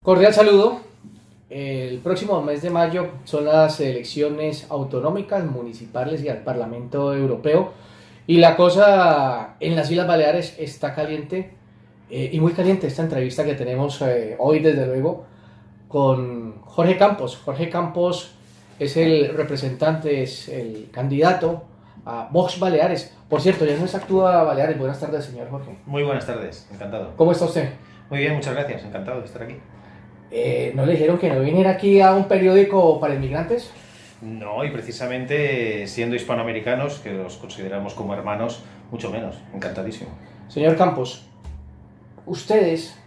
Cordial saludo. El próximo mes de mayo son las elecciones autonómicas, municipales y al Parlamento Europeo. Y la cosa en las Islas Baleares está caliente y muy caliente esta entrevista que tenemos hoy, desde luego, con Jorge Campos. Jorge Campos es el representante, es el candidato a Vox Baleares. Por cierto, ya no se actúa Baleares. Buenas tardes, señor Jorge. Muy buenas tardes, encantado. ¿Cómo está usted? Muy bien, muchas gracias, encantado de estar aquí. ¿No le dijeron que no viniera aquí a un periódico para inmigrantes? No, y precisamente siendo hispanoamericanos, que los consideramos como hermanos, mucho menos, encantadísimo. Señor Campos, ¿ustedes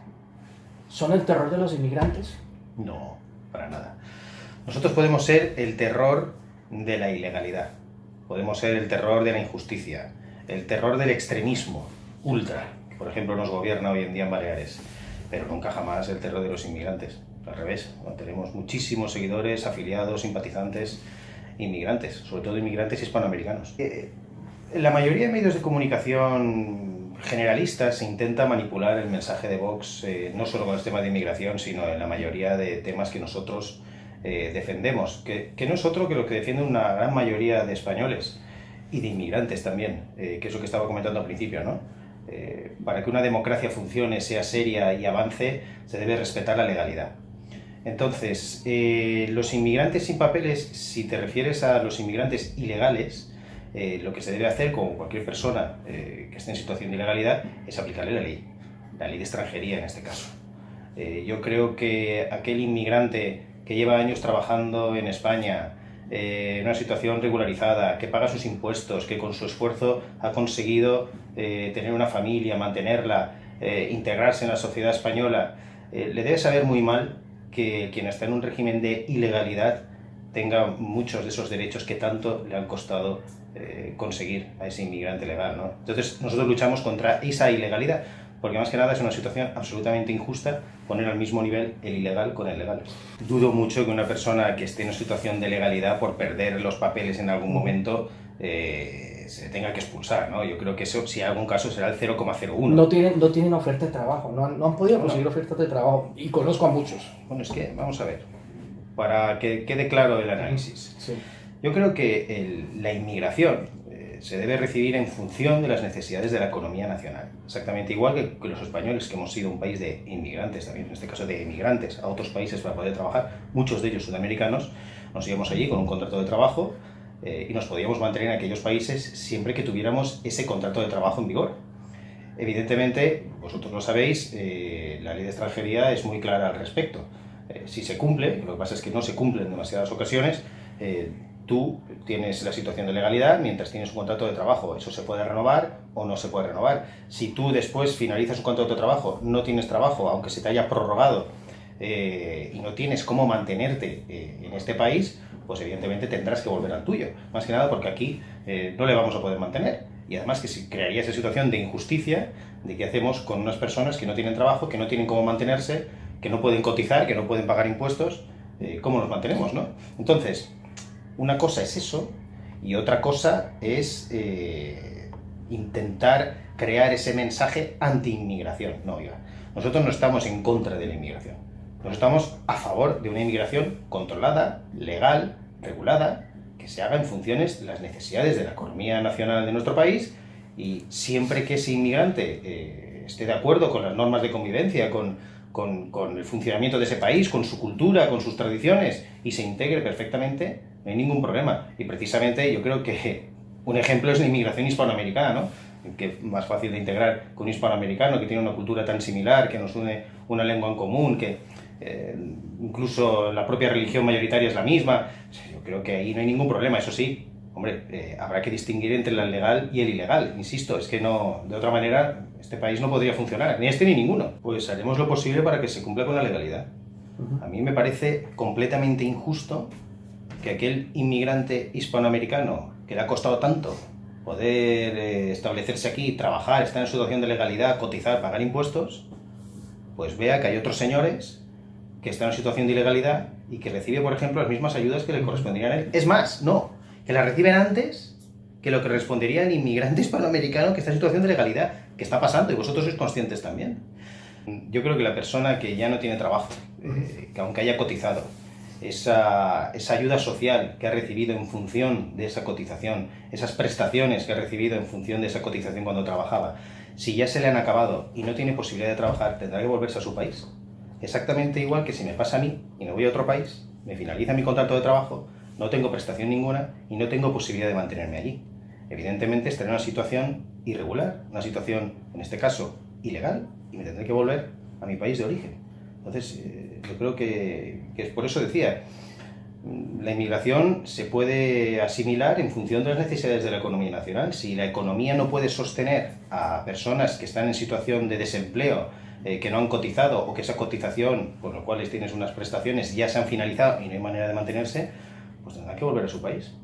son el terror de los inmigrantes? No, para nada. Nosotros podemos ser el terror de la ilegalidad, podemos ser el terror de la injusticia, el terror del extremismo ultra, que por ejemplo nos gobierna hoy en día en Baleares, pero nunca jamás el terror de los inmigrantes. Al revés, tenemos muchísimos seguidores, afiliados, simpatizantes, inmigrantes, sobre todo inmigrantes hispanoamericanos. En la mayoría de medios de comunicación generalistas se intenta manipular el mensaje de Vox, no solo con el tema de inmigración, sino en la mayoría de temas que nosotros defendemos, que no es otro que lo que defiende una gran mayoría de españoles y de inmigrantes también, que es lo que estaba comentando al principio, ¿no? Para que una democracia funcione, sea seria y avance, se debe respetar la legalidad. Entonces, los inmigrantes sin papeles, si te refieres a los inmigrantes ilegales, lo que se debe hacer con cualquier persona que esté en situación de ilegalidad es aplicarle la ley de extranjería en este caso. Yo creo que aquel inmigrante que lleva años trabajando en España, en una situación regularizada, que paga sus impuestos, que con su esfuerzo ha conseguido tener una familia, mantenerla, integrarse en la sociedad española, le debe saber muy mal que quien está en un régimen de ilegalidad tenga muchos de esos derechos que tanto le han costado conseguir a ese inmigrante legal, ¿no? Entonces nosotros luchamos contra esa ilegalidad, porque más que nada es una situación absolutamente injusta poner al mismo nivel el ilegal con el legal. Dudo mucho que una persona que esté en una situación de legalidad por perder los papeles en algún momento se tenga que expulsar, ¿no? Yo creo que eso, si hay algún caso, será el 0,01. No tienen oferta de trabajo, no han podido conseguir ofertas de trabajo, y conozco a muchos. Bueno, es que, vamos a ver, para que quede claro el análisis. Sí. Yo creo que la inmigración se debe recibir en función de las necesidades de la economía nacional. Exactamente igual que los españoles, que hemos sido un país de inmigrantes también, en este caso de emigrantes a otros países para poder trabajar, muchos de ellos sudamericanos, nos íbamos allí con un contrato de trabajo y nos podíamos mantener en aquellos países siempre que tuviéramos ese contrato de trabajo en vigor. Evidentemente, vosotros lo sabéis, la ley de extranjería es muy clara al respecto. Si se cumple, lo que pasa es que no se cumple en demasiadas ocasiones, tú tienes la situación de legalidad mientras tienes un contrato de trabajo. Eso se puede renovar o no se puede renovar. Si tú después finalizas un contrato de trabajo, no tienes trabajo, aunque se te haya prorrogado, y no tienes cómo mantenerte en este país, pues evidentemente tendrás que volver al tuyo. Más que nada porque aquí no le vamos a poder mantener. Y además que se crearía esa situación de injusticia de qué hacemos con unas personas que no tienen trabajo, que no tienen cómo mantenerse, que no pueden cotizar, que no pueden pagar impuestos. ¿Cómo los mantenemos, no? Entonces, una cosa es eso y otra cosa es intentar crear ese mensaje anti-inmigración. No, oiga, nosotros no estamos en contra de la inmigración. Nosotros estamos a favor de una inmigración controlada, legal, regulada, que se haga en funciones de las necesidades de la economía nacional de nuestro país, y siempre que ese inmigrante esté de acuerdo con las normas de convivencia, con el funcionamiento de ese país, con su cultura, con sus tradiciones, y se integre perfectamente, no hay ningún problema. Y precisamente yo creo que un ejemplo es la inmigración hispanoamericana, ¿no? Que es más fácil de integrar con un hispanoamericano que tiene una cultura tan similar, que nos une una lengua en común, que incluso la propia religión mayoritaria es la misma. Yo creo que ahí no hay ningún problema. Eso sí, hombre, habrá que distinguir entre el legal y el ilegal. Insisto, es que no, de otra manera este país no podría funcionar, ni este ni ninguno. Pues haremos lo posible para que se cumpla con la legalidad. A mí me parece completamente injusto que aquel inmigrante hispanoamericano que le ha costado tanto poder establecerse aquí, trabajar, estar en situación de legalidad, cotizar, pagar impuestos, pues vea que hay otros señores que están en situación de ilegalidad y que recibe, por ejemplo, las mismas ayudas que le corresponderían a él. Es más, no, que las reciben antes que lo que respondería al inmigrante hispanoamericano que está en situación de legalidad, que está pasando, y vosotros sois conscientes también. Yo creo que la persona que ya no tiene trabajo, que aunque haya cotizado, esa ayuda social que ha recibido en función de esa cotización, esas prestaciones que ha recibido en función de esa cotización cuando trabajaba, si ya se le han acabado y no tiene posibilidad de trabajar, tendrá que volverse a su país. Exactamente igual que si me pasa a mí y me voy a otro país, me finaliza mi contrato de trabajo, no tengo prestación ninguna y no tengo posibilidad de mantenerme allí. Evidentemente estaré en una situación irregular, una situación, en este caso, ilegal, y me tendré que volver a mi país de origen. Entonces, yo creo que por eso decía, la inmigración se puede asimilar en función de las necesidades de la economía nacional. Si la economía no puede sostener a personas que están en situación de desempleo, que no han cotizado o que esa cotización, por lo cual tienes unas prestaciones, ya se han finalizado y no hay manera de mantenerse, pues tendrán que volver a su país.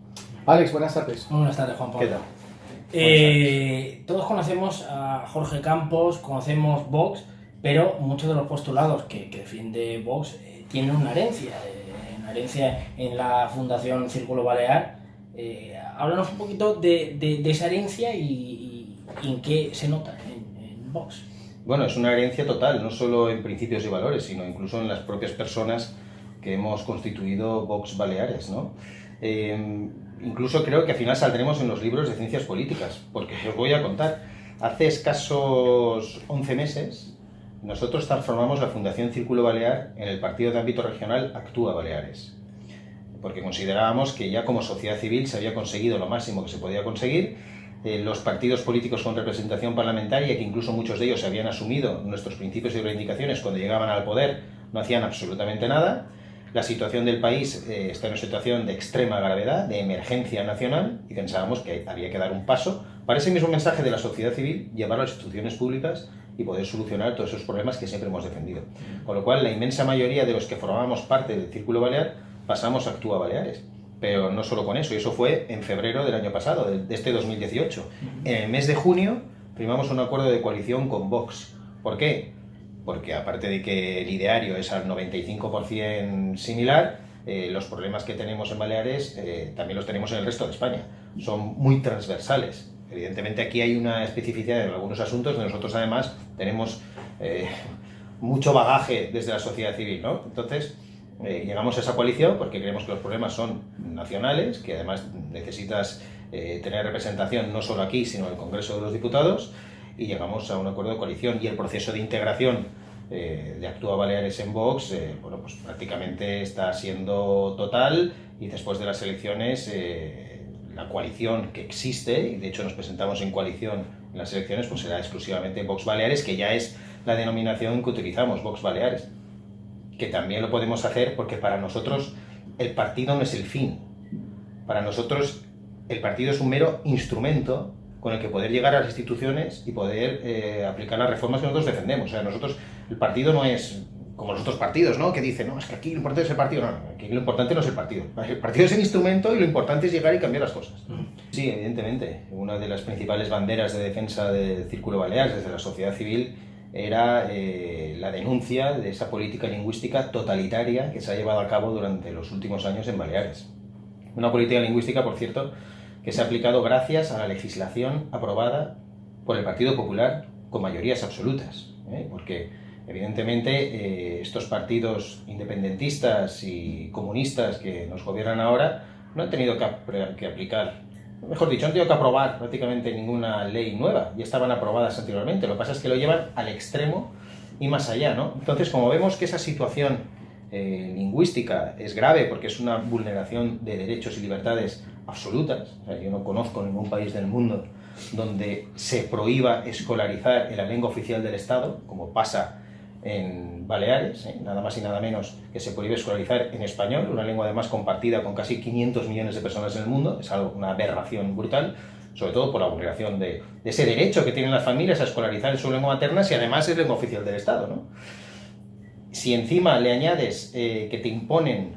Alex, buenas tardes. Muy buenas tardes, Juan Pablo. ¿Qué tal? Todos conocemos a Jorge Campos, conocemos Vox, pero muchos de los postulados que defiende Vox tienen una herencia en la Fundación Círculo Balear. Háblanos un poquito de esa herencia y en qué se nota en Vox. Bueno, es una herencia total, no solo en principios y valores, sino incluso en las propias personas que hemos constituido Vox Baleares, ¿no? Incluso creo que al final saldremos en los libros de ciencias políticas, porque os voy a contar. Hace escasos 11 meses, nosotros transformamos la Fundación Círculo Balear en el partido de ámbito regional Actúa Baleares, porque considerábamos que ya como sociedad civil se había conseguido lo máximo que se podía conseguir. Los partidos políticos con representación parlamentaria, que incluso muchos de ellos habían asumido nuestros principios y reivindicaciones cuando llegaban al poder, no hacían absolutamente nada. La situación del país está en una situación de extrema gravedad, de emergencia nacional, y pensábamos que había que dar un paso para ese mismo mensaje de la sociedad civil, llevarlo a las instituciones públicas y poder solucionar todos esos problemas que siempre hemos defendido. Con lo cual, la inmensa mayoría de los que formábamos parte del Círculo Balear pasamos a Actúa Baleares. Pero no solo con eso, y eso fue en febrero del año pasado, de este 2018. En el mes de junio firmamos un acuerdo de coalición con Vox. ¿Por qué? Porque aparte de que el ideario es al 95% similar, los problemas que tenemos en Baleares también los tenemos en el resto de España. Son muy transversales. Evidentemente aquí hay una especificidad en algunos asuntos, nosotros además tenemos mucho bagaje desde la sociedad civil, ¿no? Entonces, llegamos a esa coalición porque creemos que los problemas son nacionales, que además necesitas tener representación no solo aquí, sino en el Congreso de los Diputados, y llegamos a un acuerdo de coalición. Y el proceso de integración de Actúa Baleares en Vox, bueno, pues prácticamente está siendo total, y después de las elecciones la coalición que existe, y de hecho nos presentamos en coalición en las elecciones, pues será exclusivamente Vox Baleares, que ya es la denominación que utilizamos, Vox Baleares. Que también lo podemos hacer porque para nosotros el partido no es el fin. Para nosotros el partido es un mero instrumento con el que poder llegar a las instituciones y poder aplicar las reformas que nosotros defendemos. O sea, nosotros, el partido no es como los otros partidos, ¿no? Que dicen, no, es que aquí lo importante es el partido. No, aquí lo importante no es el partido. El partido es el instrumento y lo importante es llegar y cambiar las cosas. Sí, evidentemente. Una de las principales banderas de defensa del Círculo Balear desde la sociedad civil era la denuncia de esa política lingüística totalitaria que se ha llevado a cabo durante los últimos años en Baleares. Una política lingüística, por cierto, que se ha aplicado gracias a la legislación aprobada por el Partido Popular con mayorías absolutas, porque evidentemente estos partidos independentistas y comunistas que nos gobiernan ahora no han tenido que aplicar, mejor dicho, no han tenido que aprobar prácticamente ninguna ley nueva, ya estaban aprobadas anteriormente. Lo que pasa es que lo llevan al extremo y más allá, ¿no? Entonces, como vemos que esa situación lingüística es grave porque es una vulneración de derechos y libertades absolutas, o sea, yo no conozco ningún país del mundo donde se prohíba escolarizar en la lengua oficial del Estado, como pasa en Baleares, nada más y nada menos que se prohíbe escolarizar en español, una lengua además compartida con casi 500 millones de personas en el mundo. Es algo, una aberración brutal, sobre todo por la vulneración de ese derecho que tienen las familias a escolarizar en su lengua materna, si además es lengua oficial del Estado, ¿no? Si encima le añades que te imponen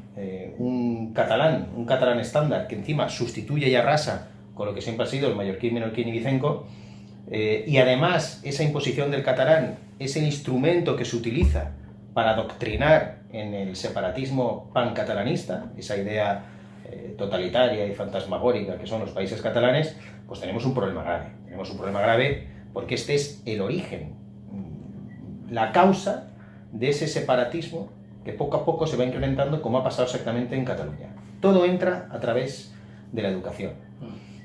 un catalán estándar, que encima sustituye y arrasa con lo que siempre ha sido el mallorquín, menorquín y vicenco, y además esa imposición del catalán es el instrumento que se utiliza para adoctrinar en el separatismo pancatalanista, esa idea totalitaria y fantasmagórica que son los países catalanes, pues tenemos un problema grave. Tenemos un problema grave porque este es el origen la causa de ese separatismo que poco a poco se va incrementando, como ha pasado exactamente en Cataluña. Todo entra a través de la educación,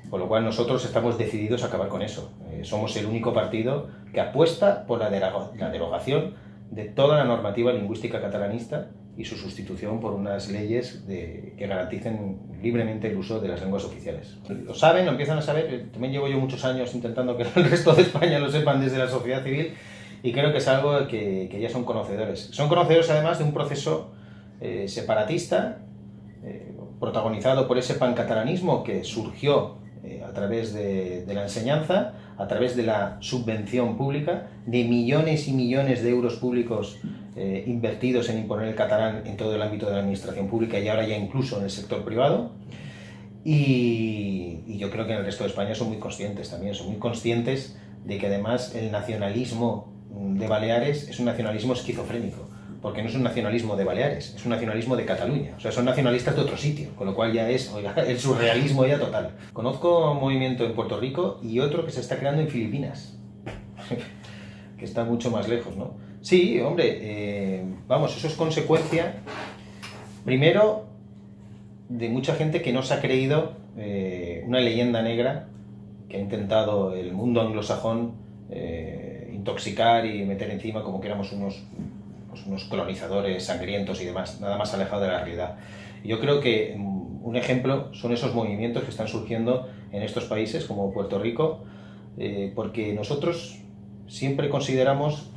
con lo cual nosotros estamos decididos a acabar con eso. Somos el único partido que apuesta por la derogación de toda la normativa lingüística catalanista y su sustitución por unas leyes que garanticen libremente el uso de las lenguas oficiales. Lo saben, lo empiezan a saber. También llevo yo muchos años intentando que el resto de España lo sepan desde la sociedad civil, y creo que es algo que ya son conocedores. Son conocedores además de un proceso separatista protagonizado por ese pancatalanismo que surgió a través de la enseñanza, a través de la subvención pública, de millones y millones de euros públicos invertidos en imponer el catalán en todo el ámbito de la administración pública y ahora ya incluso en el sector privado. Y yo creo que en el resto de España son muy conscientes también, son muy conscientes de que además el nacionalismo de Baleares es un nacionalismo esquizofrénico, porque no es un nacionalismo de Baleares, es un nacionalismo de Cataluña. O sea, son nacionalistas de otro sitio, con lo cual ya es el surrealismo ya total. Conozco un movimiento en Puerto Rico y otro que se está creando en Filipinas, que está mucho más lejos, ¿no? Sí, hombre, vamos, eso es consecuencia, primero, de mucha gente que no se ha creído una leyenda negra que ha intentado el mundo anglosajón intoxicar y meter encima como que éramos unos colonizadores sangrientos y demás, nada más alejado de la realidad. Yo creo que un ejemplo son esos movimientos que están surgiendo en estos países como Puerto Rico, porque nosotros siempre consideramos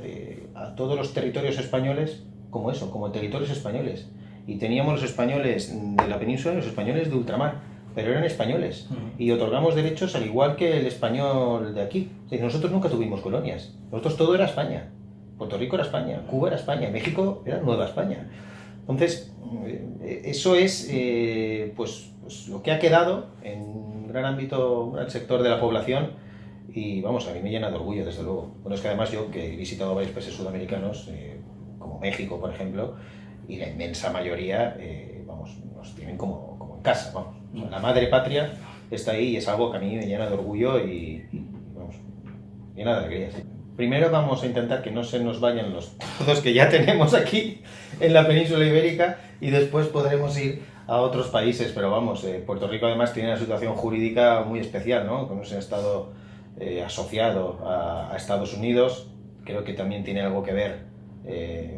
a todos los territorios españoles como eso, como territorios españoles. Y teníamos los españoles de la península y los españoles de ultramar, pero eran españoles. Y otorgamos derechos al igual que el español de aquí. Es decir, nosotros nunca tuvimos colonias. Nosotros todo era España. Puerto Rico era España, Cuba era España, México era Nueva España. Entonces, eso es pues lo que ha quedado en un gran ámbito, un gran sector de la población, y vamos, a mí me llena de orgullo, desde luego. Bueno, es que además yo, que he visitado varios países sudamericanos, como México, por ejemplo, y la inmensa mayoría, vamos, nos tienen como en casa, vamos. O sea, la madre patria está ahí y es algo que a mí me llena de orgullo y vamos, llena de alegría, sí. Primero vamos a intentar que no se nos vayan los trozos que ya tenemos aquí en la península ibérica y después podremos ir a otros países, pero vamos, Puerto Rico además tiene una situación jurídica muy especial, ¿no? Como es un estado asociado a Estados Unidos, creo que también tiene algo que ver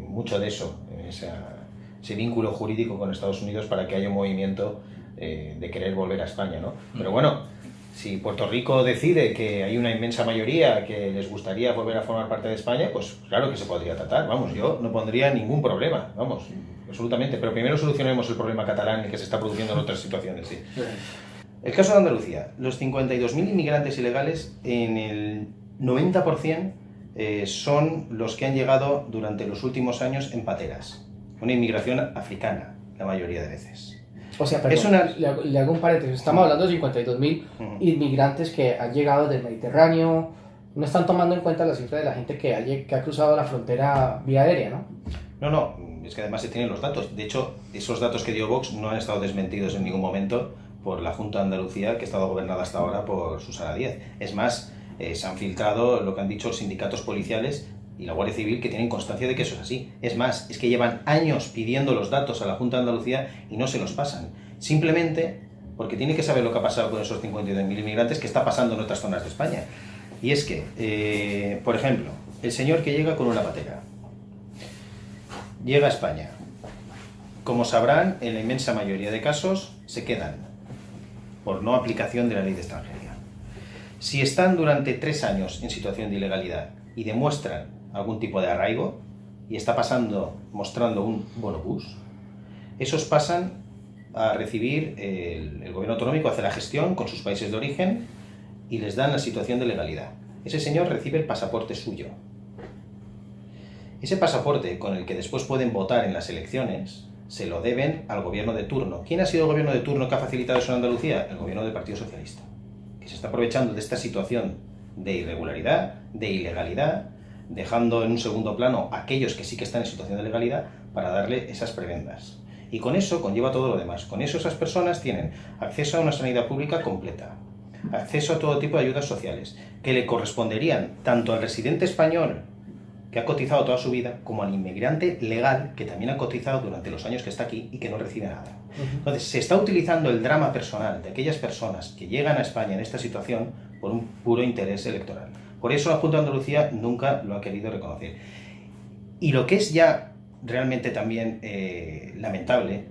mucho de eso, ese vínculo jurídico con Estados Unidos para que haya un movimiento de querer volver a España, ¿no? Pero bueno, si Puerto Rico decide que hay una inmensa mayoría que les gustaría volver a formar parte de España, pues claro que se podría tratar, vamos, yo no pondría ningún problema, vamos, absolutamente, pero primero solucionemos el problema catalán que se está produciendo en otras situaciones, sí. El caso de Andalucía, los 52.000 inmigrantes ilegales, en el 90% son los que han llegado durante los últimos años en pateras, una inmigración africana, la mayoría de veces. O sea, perdón, le hago un paréntesis. Estamos hablando de 52.000 inmigrantes que han llegado del Mediterráneo. No están tomando en cuenta la cifra de la gente que ha cruzado la frontera vía aérea, ¿no? No, es que además se tienen los datos. De hecho, esos datos que dio Vox no han estado desmentidos en ningún momento por la Junta de Andalucía, que ha estado gobernada hasta ahora por Susana Díaz. Es más, se han filtrado lo que han dicho los sindicatos policiales y la Guardia Civil, que tienen constancia de que eso es así. Es más, es que llevan años pidiendo los datos a la Junta de Andalucía y no se los pasan. Simplemente porque tiene que saber lo que ha pasado con esos 52.000 inmigrantes que está pasando en otras zonas de España. Y es que, por ejemplo, el señor que llega con una patera, llega a España. Como sabrán, en la inmensa mayoría de casos se quedan por no aplicación de la ley de extranjería. Si están durante 3 años en situación de ilegalidad y demuestran algún tipo de arraigo y está mostrando un bonobús, esos pasan a recibir el gobierno autonómico, hace la gestión con sus países de origen y les dan la situación de legalidad. Ese señor recibe el pasaporte suyo. Ese pasaporte con el que después pueden votar en las elecciones se lo deben al gobierno de turno. ¿Quién ha sido el gobierno de turno que ha facilitado eso en Andalucía? El gobierno del Partido Socialista, que se está aprovechando de esta situación de irregularidad, de ilegalidad, dejando en un segundo plano a aquellos que sí que están en situación de legalidad para darle esas prebendas. Y con eso conlleva todo lo demás. Con eso esas personas tienen acceso a una sanidad pública completa, acceso a todo tipo de ayudas sociales, que le corresponderían tanto al residente español que que ha cotizado toda su vida, como al inmigrante legal, que también ha cotizado durante los años que está aquí y que no recibe nada. Entonces, se está utilizando el drama personal de aquellas personas que llegan a España en esta situación por un puro interés electoral. Por eso la Junta de Andalucía nunca lo ha querido reconocer. Y lo que es ya realmente también lamentable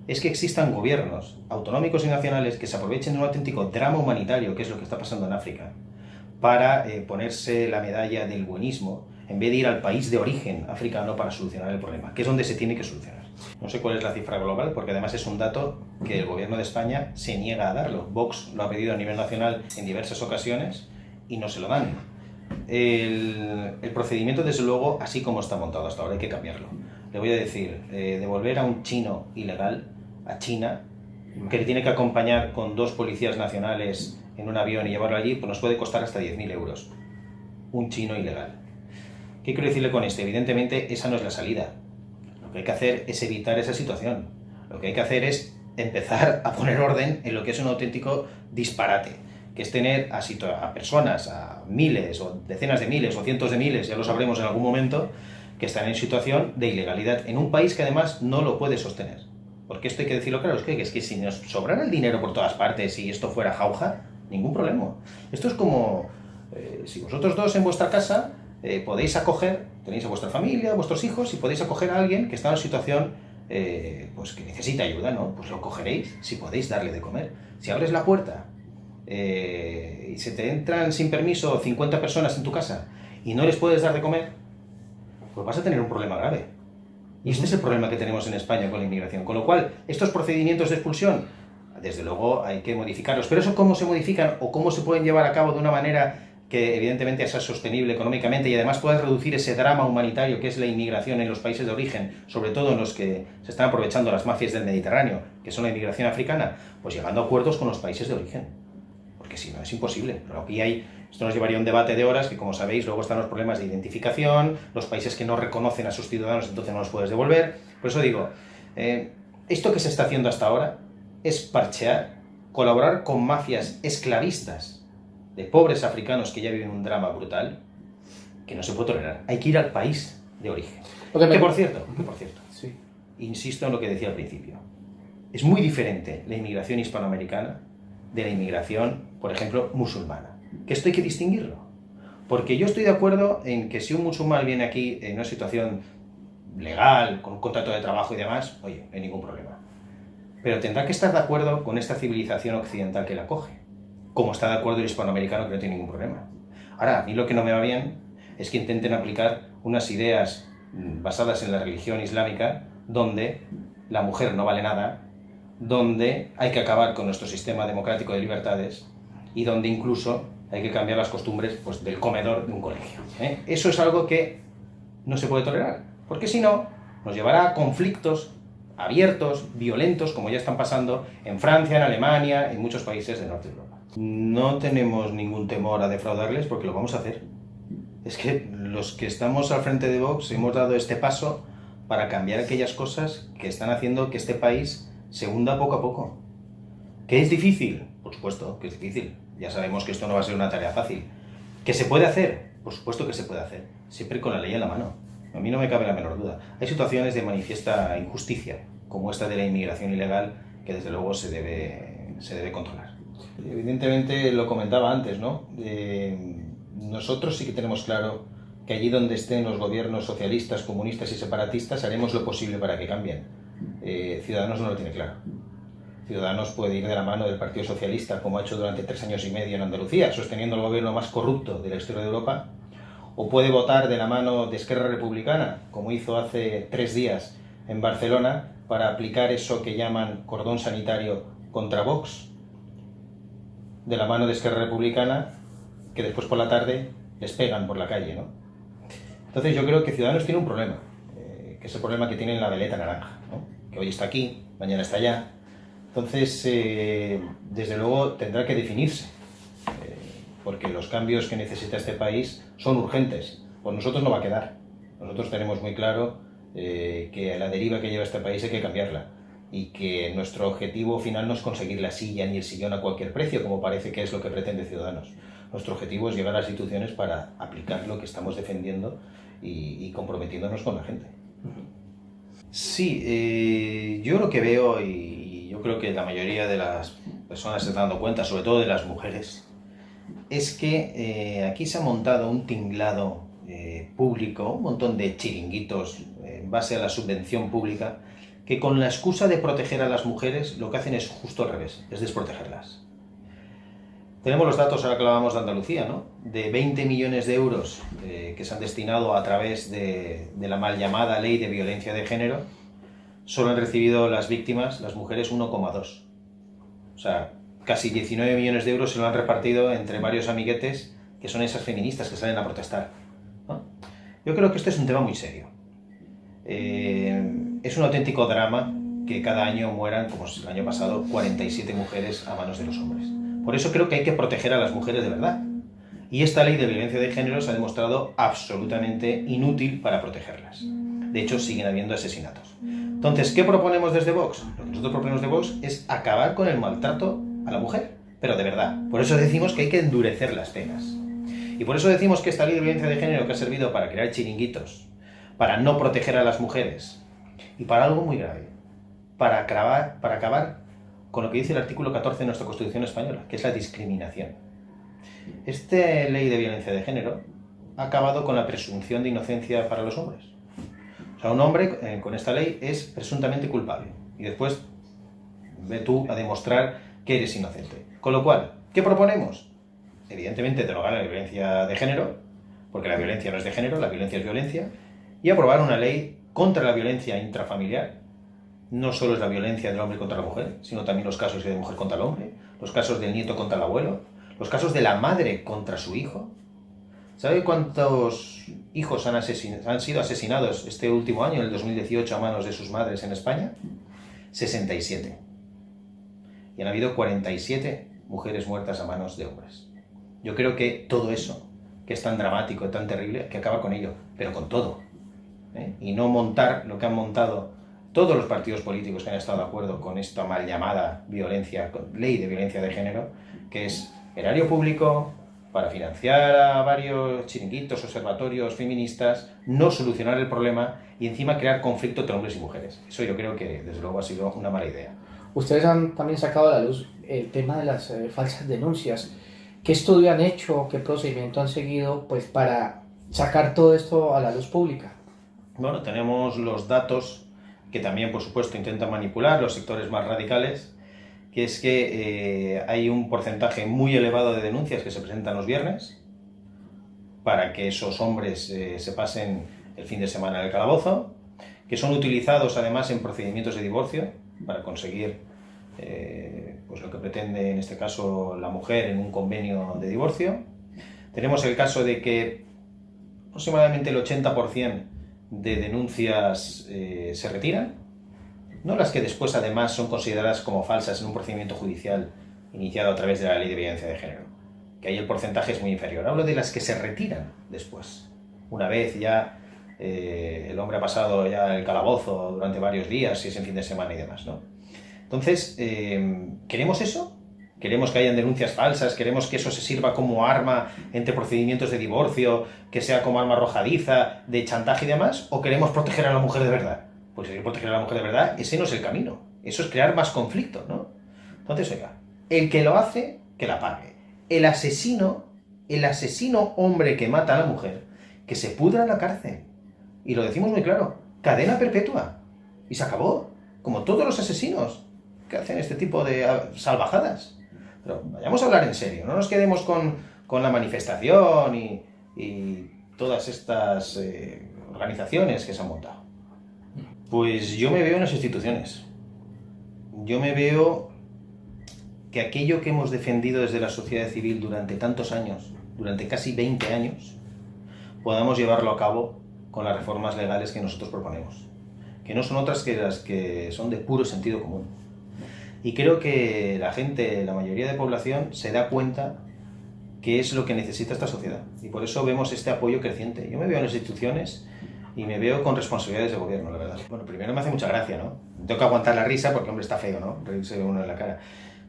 es que existan gobiernos autonómicos y nacionales que se aprovechen de un auténtico drama humanitario, que es lo que está pasando en África, para ponerse la medalla del buenismo, en vez de ir al país de origen africano para solucionar el problema, que es donde se tiene que solucionar. No sé cuál es la cifra global, porque además es un dato que el gobierno de España se niega a darlo. Vox lo ha pedido a nivel nacional en diversas ocasiones y no se lo dan. El procedimiento, desde luego, así como está montado hasta ahora, hay que cambiarlo. Le voy a decir, devolver a un chino ilegal a China, que le tiene que acompañar con 2 policías nacionales en un avión y llevarlo allí, pues nos puede costar hasta 10.000 euros. Un chino ilegal. ¿Qué quiero decirle con esto? Evidentemente, esa no es la salida. Lo que hay que hacer es evitar esa situación. Lo que hay que hacer es empezar a poner orden en lo que es un auténtico disparate, que es tener a personas, a miles o decenas de miles o cientos de miles, ya lo sabremos en algún momento, que están en situación de ilegalidad en un país que además no lo puede sostener. Porque esto hay que decirlo claro, es que si nos sobrara el dinero por todas partes y esto fuera jauja, ningún problema. Esto es como si vosotros dos en vuestra casa podéis acoger, tenéis a vuestra familia, a vuestros hijos, y podéis acoger a alguien que está en una situación pues que necesita ayuda, ¿no? Pues lo cogeréis si podéis darle de comer. Si abres la puerta y se te entran sin permiso 50 personas en tu casa y no les puedes dar de comer, pues vas a tener un problema grave. Y este es el problema que tenemos en España con la inmigración. Con lo cual, estos procedimientos de expulsión, desde luego hay que modificarlos. Pero eso, ¿cómo se modifican o cómo se pueden llevar a cabo de una manera que evidentemente sea sostenible económicamente y además pueda reducir ese drama humanitario que es la inmigración en los países de origen, sobre todo en los que se están aprovechando las mafias del Mediterráneo, que son la inmigración africana? Pues llegando a acuerdos con los países de origen. Porque si no, es imposible. Pero aquí esto nos llevaría a un debate de horas, que como sabéis, luego están los problemas de identificación, los países que no reconocen a sus ciudadanos, entonces no los puedes devolver. Por eso digo, esto que se está haciendo hasta ahora es parchear, colaborar con mafias esclavistas de pobres africanos que ya viven un drama brutal, que no se puede tolerar. Hay que ir al país de origen. Que por cierto, sí, insisto en lo que decía al principio, es muy diferente la inmigración hispanoamericana de la inmigración, por ejemplo, musulmana. Que esto hay que distinguirlo. Porque yo estoy de acuerdo en que si un musulmán viene aquí en una situación legal, con un contrato de trabajo y demás, oye, no hay ningún problema. Pero tendrá que estar de acuerdo con esta civilización occidental que la acoge, como está de acuerdo el hispanoamericano, que no tiene ningún problema. Ahora, a mí lo que no me va bien es que intenten aplicar unas ideas basadas en la religión islámica, donde la mujer no vale nada, donde hay que acabar con nuestro sistema democrático de libertades y donde incluso hay que cambiar las costumbres, pues, del comedor de un colegio. Eso es algo que no se puede tolerar, porque si no, nos llevará a conflictos abiertos, violentos, como ya están pasando en Francia, en Alemania, en muchos países del norte de Europa. No tenemos ningún temor a defraudarles porque lo vamos a hacer. Es que los que estamos al frente de Vox hemos dado este paso para cambiar aquellas cosas que están haciendo que este país se hunda poco a poco. ¿Que es difícil? Por supuesto que es difícil. Ya sabemos que esto no va a ser una tarea fácil. ¿Que se puede hacer? Por supuesto que se puede hacer. Siempre con la ley en la mano. A mí no me cabe la menor duda. Hay situaciones de manifiesta injusticia, como esta de la inmigración ilegal, que desde luego se debe controlar. Evidentemente, lo comentaba antes, ¿no? Nosotros sí que tenemos claro que allí donde estén los gobiernos socialistas, comunistas y separatistas, haremos lo posible para que cambien. Ciudadanos no lo tiene claro. Ciudadanos puede ir de la mano del Partido Socialista, como ha hecho durante 3 años y medio en Andalucía, sosteniendo el gobierno más corrupto de la historia de Europa, o puede votar de la mano de Esquerra Republicana, como hizo hace 3 días en Barcelona, para aplicar eso que llaman cordón sanitario contra Vox, de la mano de Esquerra Republicana, que después por la tarde les pegan por la calle, ¿no? Entonces yo creo que Ciudadanos tiene un problema, que es el problema que tiene en la veleta naranja, ¿no? Que hoy está aquí, mañana está allá. Entonces, desde luego tendrá que definirse, porque los cambios que necesita este país son urgentes. Por nosotros no va a quedar. Nosotros tenemos muy claro que la deriva que lleva este país hay que cambiarla, y que nuestro objetivo final no es conseguir la silla ni el sillón a cualquier precio, como parece que es lo que pretende Ciudadanos. Nuestro objetivo es llegar a las instituciones para aplicar lo que estamos defendiendo y comprometiéndonos con la gente. Sí, yo lo que veo, y yo creo que la mayoría de las personas se están dando cuenta, sobre todo de las mujeres, es que aquí se ha montado un tinglado público, un montón de chiringuitos en base a la subvención pública, que con la excusa de proteger a las mujeres lo que hacen es justo al revés, es desprotegerlas. Tenemos los datos, ahora que hablábamos de Andalucía, ¿no? De 20 millones de euros que se han destinado a través de la mal llamada Ley de Violencia de Género, solo han recibido las víctimas, las mujeres, 1,2. O sea, casi 19 millones de euros se lo han repartido entre varios amiguetes que son esas feministas que salen a protestar, ¿no? Yo creo que esto es un tema muy serio. Es un auténtico drama que cada año mueran, como el año pasado, 47 mujeres a manos de los hombres. Por eso creo que hay que proteger a las mujeres de verdad. Y esta ley de violencia de género se ha demostrado absolutamente inútil para protegerlas. De hecho, siguen habiendo asesinatos. Entonces, ¿qué proponemos desde Vox? Lo que nosotros proponemos de Vox es acabar con el maltrato a la mujer, pero de verdad. Por eso decimos que hay que endurecer las penas. Y por eso decimos que esta ley de violencia de género que ha servido para crear chiringuitos, para no proteger a las mujeres, y para algo muy grave, para acabar con lo que dice el artículo 14 de nuestra Constitución española, que es la discriminación. Esta ley de violencia de género ha acabado con la presunción de inocencia para los hombres. O sea, un hombre con esta ley es presuntamente culpable y después ve tú a demostrar que eres inocente. Con lo cual, ¿qué proponemos? Evidentemente derogar la violencia de género, porque la violencia no es de género, la violencia es violencia, y aprobar una ley contra la violencia intrafamiliar. No solo es la violencia del hombre contra la mujer, sino también los casos de mujer contra el hombre, los casos del nieto contra el abuelo, los casos de la madre contra su hijo. ¿Sabe cuántos hijos han sido asesinados este último año, en el 2018, a manos de sus madres en España? 67. Y han habido 47 mujeres muertas a manos de hombres. Yo creo que todo eso, que es tan dramático, tan terrible, hay que acabar con ello, pero con todo. Y no montar lo que han montado todos los partidos políticos que han estado de acuerdo con esta mal llamada ley de violencia de género, que es erario público para financiar a varios chiringuitos, observatorios feministas, no solucionar el problema y encima crear conflicto entre hombres y mujeres. Eso yo creo que desde luego ha sido una mala idea. Ustedes han también sacado a la luz el tema de las falsas denuncias. ¿Qué estudio han hecho, qué procedimiento han seguido pues, para sacar todo esto a la luz pública? Bueno, tenemos los datos que también, por supuesto, intentan manipular los sectores más radicales, que es que hay un porcentaje muy elevado de denuncias que se presentan los viernes para que esos hombres se pasen el fin de semana en el calabozo, que son utilizados además en procedimientos de divorcio para conseguir pues lo que pretende en este caso la mujer en un convenio de divorcio. Tenemos el caso de que aproximadamente el 80% de denuncias se retiran, no las que después además son consideradas como falsas en un procedimiento judicial iniciado a través de la ley de violencia de género, que ahí el porcentaje es muy inferior. Hablo de las que se retiran después, una vez ya el hombre ha pasado ya el calabozo durante varios días, si es en fin de semana y demás, ¿no? Entonces, ¿queremos eso? ¿Queremos que hayan denuncias falsas? ¿Queremos que eso se sirva como arma entre procedimientos de divorcio, que sea como arma arrojadiza, de chantaje y demás? ¿O queremos proteger a la mujer de verdad? Pues si proteger a la mujer de verdad, ese no es el camino. Eso es crear más conflicto, ¿no? Entonces, oiga, el que lo hace, que la pague. El asesino hombre que mata a la mujer, que se pudra en la cárcel. Y lo decimos muy claro, cadena perpetua. Y se acabó. Como todos los asesinos que hacen este tipo de salvajadas. Pero vayamos a hablar en serio, no nos quedemos con la manifestación y todas estas organizaciones que se han montado. Pues yo me veo en las instituciones. Yo me veo que aquello que hemos defendido desde la sociedad civil durante tantos años, durante casi 20 años, podamos llevarlo a cabo con las reformas legales que nosotros proponemos, que no son otras que las que son de puro sentido común. Y creo que la gente, la mayoría de población, se da cuenta que es lo que necesita esta sociedad. Y por eso vemos este apoyo creciente. Yo me veo en las instituciones y me veo con responsabilidades de gobierno, la verdad. Bueno, primero me hace mucha gracia, ¿no? Tengo que aguantar la risa porque, hombre, está feo, ¿no? Reírse uno en la cara.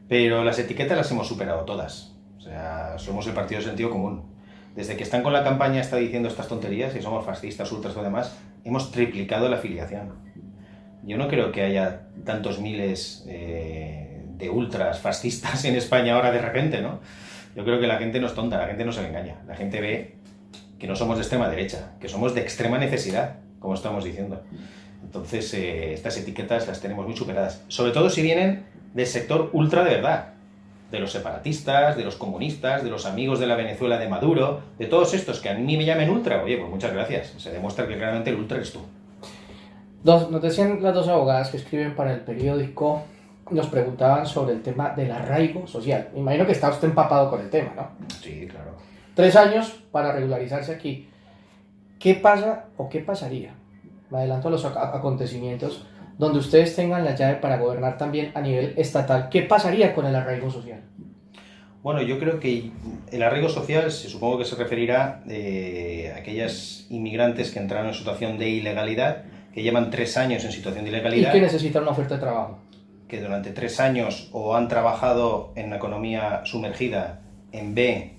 Pero las etiquetas las hemos superado todas. O sea, somos el partido de sentido común. Desde que están con la campaña está diciendo estas tonterías, y somos fascistas, ultras o demás, hemos triplicado la afiliación. Yo no creo que haya tantos miles de ultras fascistas en España ahora de repente, ¿no? Yo creo que la gente no es tonta, la gente no se le engaña. La gente ve que no somos de extrema derecha, que somos de extrema necesidad, como estamos diciendo. Entonces, estas etiquetas las tenemos muy superadas. Sobre todo si vienen del sector ultra de verdad. De los separatistas, de los comunistas, de los amigos de la Venezuela de Maduro, de todos estos que a mí me llamen ultra. Oye, pues muchas gracias. Se demuestra que realmente el ultra eres tú. Nos decían las dos abogadas que escriben para el periódico, nos preguntaban sobre el tema del arraigo social. Me imagino que está usted empapado con el tema, ¿no? Sí, claro. 3 años para regularizarse aquí. ¿Qué pasa o qué pasaría? Me adelanto a los acontecimientos donde ustedes tengan la llave para gobernar también a nivel estatal. ¿Qué pasaría con el arraigo social? Bueno, yo creo que el arraigo social se supongo que se referirá a aquellas inmigrantes que entraron en situación de ilegalidad, que llevan 3 años en situación de ilegalidad. Y que necesitan una oferta de trabajo. Que durante 3 años o han trabajado en la economía sumergida en B,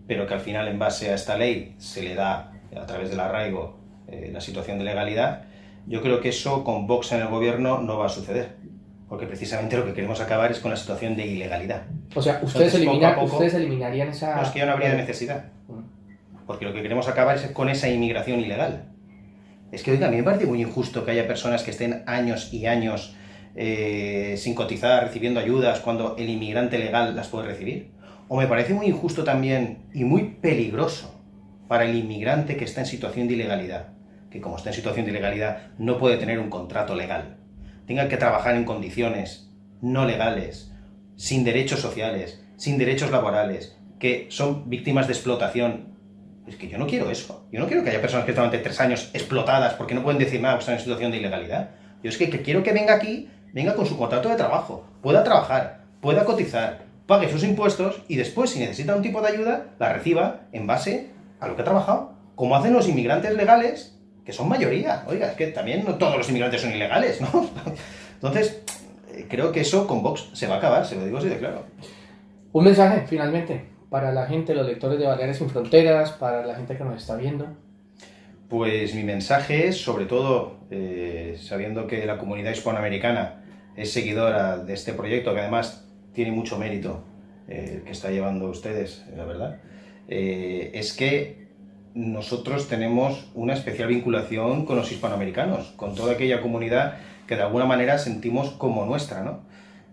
pero que al final en base a esta ley se le da a través del arraigo la situación de legalidad. Yo creo que eso con Vox en el gobierno no va a suceder, porque precisamente lo que queremos acabar es con la situación de ilegalidad. O sea, ustedes Entonces, eliminarían esa... No, es que ya no habría necesidad, porque lo que queremos acabar es con esa inmigración ilegal. Es que, oiga, a mí me parece muy injusto que haya personas que estén años y años sin cotizar, recibiendo ayudas, cuando el inmigrante legal las puede recibir. O me parece muy injusto también y muy peligroso para el inmigrante que está en situación de ilegalidad, que como está en situación de ilegalidad no puede tener un contrato legal, tenga que trabajar en condiciones no legales, sin derechos sociales, sin derechos laborales, que son víctimas de explotación. Es que yo no quiero eso. Yo no quiero que haya personas que están durante 3 años explotadas porque no pueden decir nada porque están en situación de ilegalidad. Yo es que quiero que venga aquí, venga con su contrato de trabajo, pueda trabajar, pueda cotizar, pague sus impuestos y después, si necesita un tipo de ayuda, la reciba en base a lo que ha trabajado, como hacen los inmigrantes legales, que son mayoría. Oiga, es que también no todos los inmigrantes son ilegales, ¿no? Entonces, creo que eso con Vox se va a acabar, se lo digo así de claro. Un mensaje, finalmente, para la gente, los lectores de Baleares Sin Fronteras, para la gente que nos está viendo. Pues mi mensaje es, sobre todo, sabiendo que la comunidad hispanoamericana es seguidora de este proyecto, que además tiene mucho mérito que está llevando ustedes, la verdad, es que nosotros tenemos una especial vinculación con los hispanoamericanos, con toda aquella comunidad que de alguna manera sentimos como nuestra, ¿no?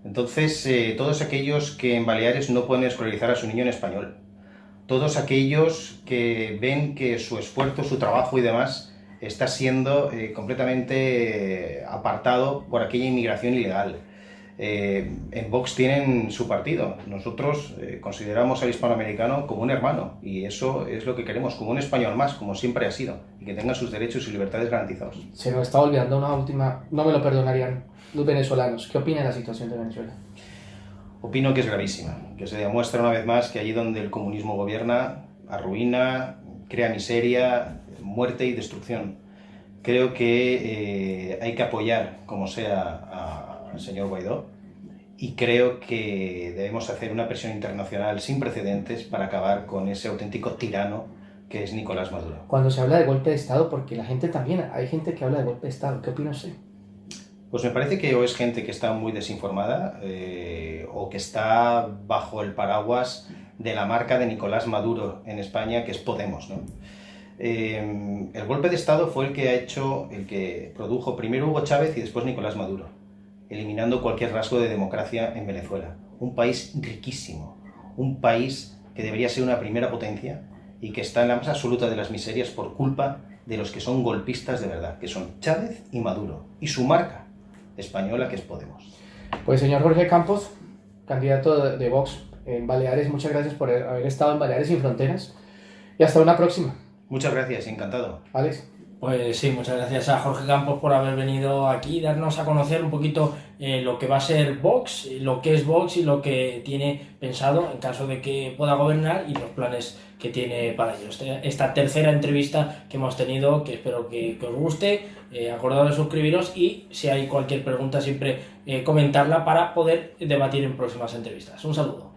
Entonces, todos aquellos que en Baleares no pueden escolarizar a su niño en español, todos aquellos que ven que su esfuerzo, su trabajo y demás está siendo completamente apartado por aquella inmigración ilegal. En Vox tienen su partido. Nosotros consideramos al hispanoamericano como un hermano y eso es lo que queremos, como un español más, como siempre ha sido, y que tenga sus derechos y libertades garantizados. Se nos está olvidando una última, no me lo perdonarían los venezolanos. ¿Qué opinan de la situación de Venezuela? Opino que es gravísima, que se demuestra una vez más que allí donde el comunismo gobierna, arruina, crea miseria, muerte y destrucción. Creo que hay que apoyar, como sea, al señor Guaidó, y creo que debemos hacer una presión internacional sin precedentes para acabar con ese auténtico tirano que es Nicolás Maduro. Cuando se habla de golpe de Estado, porque la gente también, hay gente que habla de golpe de Estado, ¿qué opina usted? Pues me parece que o es gente que está muy desinformada o que está bajo el paraguas de la marca de Nicolás Maduro en España, que es Podemos, ¿no? El golpe de Estado fue el que produjo primero Hugo Chávez y después Nicolás Maduro, eliminando cualquier rasgo de democracia en Venezuela. Un país riquísimo, un país que debería ser una primera potencia y que está en la más absoluta de las miserias por culpa de los que son golpistas de verdad, que son Chávez y Maduro, y su marca española, que es Podemos. Pues señor Jorge Campos, candidato de Vox en Baleares, muchas gracias por haber estado en Baleares Sin Fronteras y hasta una próxima. Muchas gracias, encantado. Alex. Pues sí, muchas gracias a Jorge Campos por haber venido aquí, darnos a conocer un poquito lo que va a ser Vox, lo que es Vox y lo que tiene pensado en caso de que pueda gobernar y los planes que tiene para ello. Esta tercera entrevista que hemos tenido, que espero que os guste, acordaos de suscribiros y si hay cualquier pregunta siempre comentarla para poder debatir en próximas entrevistas. Un saludo.